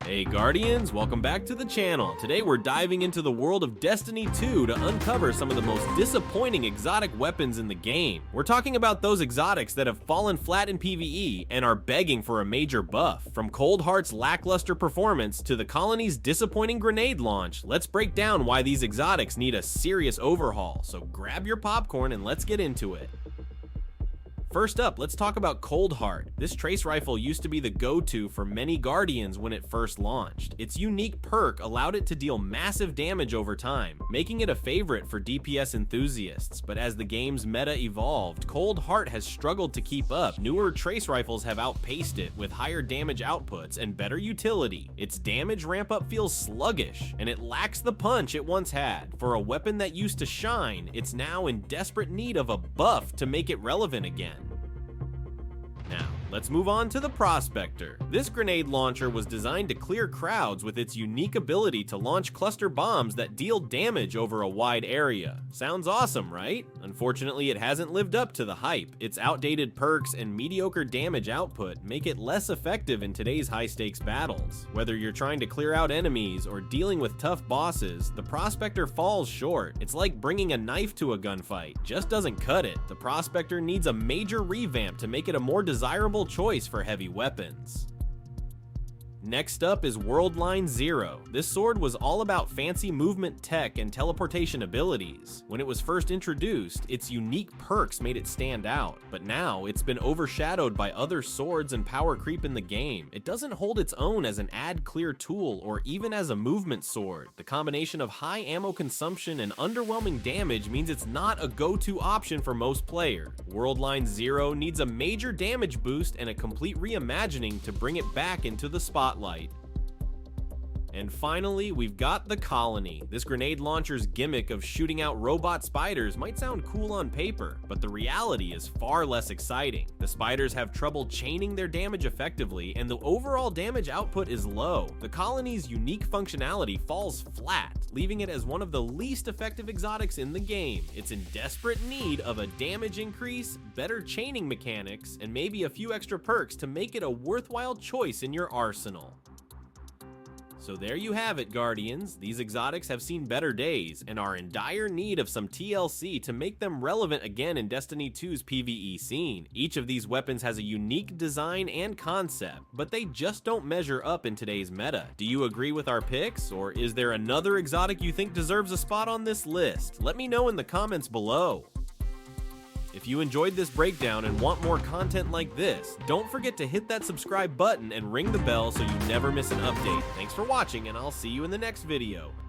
Hey Guardians, welcome back to the channel. Today we're diving into the world of Destiny 2 to uncover some of the most disappointing exotic weapons in the game. We're talking about those exotics that have fallen flat in PvE and are begging for a major buff. From Coldheart's lackluster performance to the colony's disappointing grenade launch, let's break down why these exotics need a serious overhaul. So grab your popcorn and let's get into it. First up, let's talk about Coldheart. This trace rifle used to be the go-to for many Guardians when it first launched. Its unique perk allowed it to deal massive damage over time, making it a favorite for DPS enthusiasts. But as the game's meta evolved, Coldheart has struggled to keep up. Newer trace rifles have outpaced it with higher damage outputs and better utility. Its damage ramp-up feels sluggish, and it lacks the punch it once had. For a weapon that used to shine, it's now in desperate need of a buff to make it relevant again. Now, let's move on to the Prospector. This grenade launcher was designed to clear crowds with its unique ability to launch cluster bombs that deal damage over a wide area. Sounds awesome, right? Unfortunately, it hasn't lived up to the hype. Its outdated perks and mediocre damage output make it less effective in today's high-stakes battles. Whether you're trying to clear out enemies or dealing with tough bosses, the Prospector falls short. It's like bringing a knife to a gunfight, just doesn't cut it. The Prospector needs a major revamp to make it a more desirable choice for heavy weapons. Next up is Worldline Zero. This sword was all about fancy movement tech and teleportation abilities. When it was first introduced, its unique perks made it stand out, but now it's been overshadowed by other swords and power creep in the game. It doesn't hold its own as an ad clear tool or even as a movement sword. The combination of high ammo consumption and underwhelming damage means it's not a go-to option for most players. Worldline Zero needs a major damage boost and a complete reimagining to bring it back into the spotlight. And finally, we've got the Colony. This grenade launcher's gimmick of shooting out robot spiders might sound cool on paper, but the reality is far less exciting. The spiders have trouble chaining their damage effectively, and the overall damage output is low. The Colony's unique functionality falls flat, leaving it as one of the least effective exotics in the game. It's in desperate need of a damage increase, better chaining mechanics, and maybe a few extra perks to make it a worthwhile choice in your arsenal. So there you have it, Guardians. These exotics have seen better days and are in dire need of some TLC to make them relevant again in Destiny 2's PvE scene. Each of these weapons has a unique design and concept, but they just don't measure up in today's meta. Do you agree with our picks, or is there another exotic you think deserves a spot on this list? Let me know in the comments below. If you enjoyed this breakdown and want more content like this, don't forget to hit that subscribe button and ring the bell so you never miss an update. Thanks for watching, and I'll see you in the next video.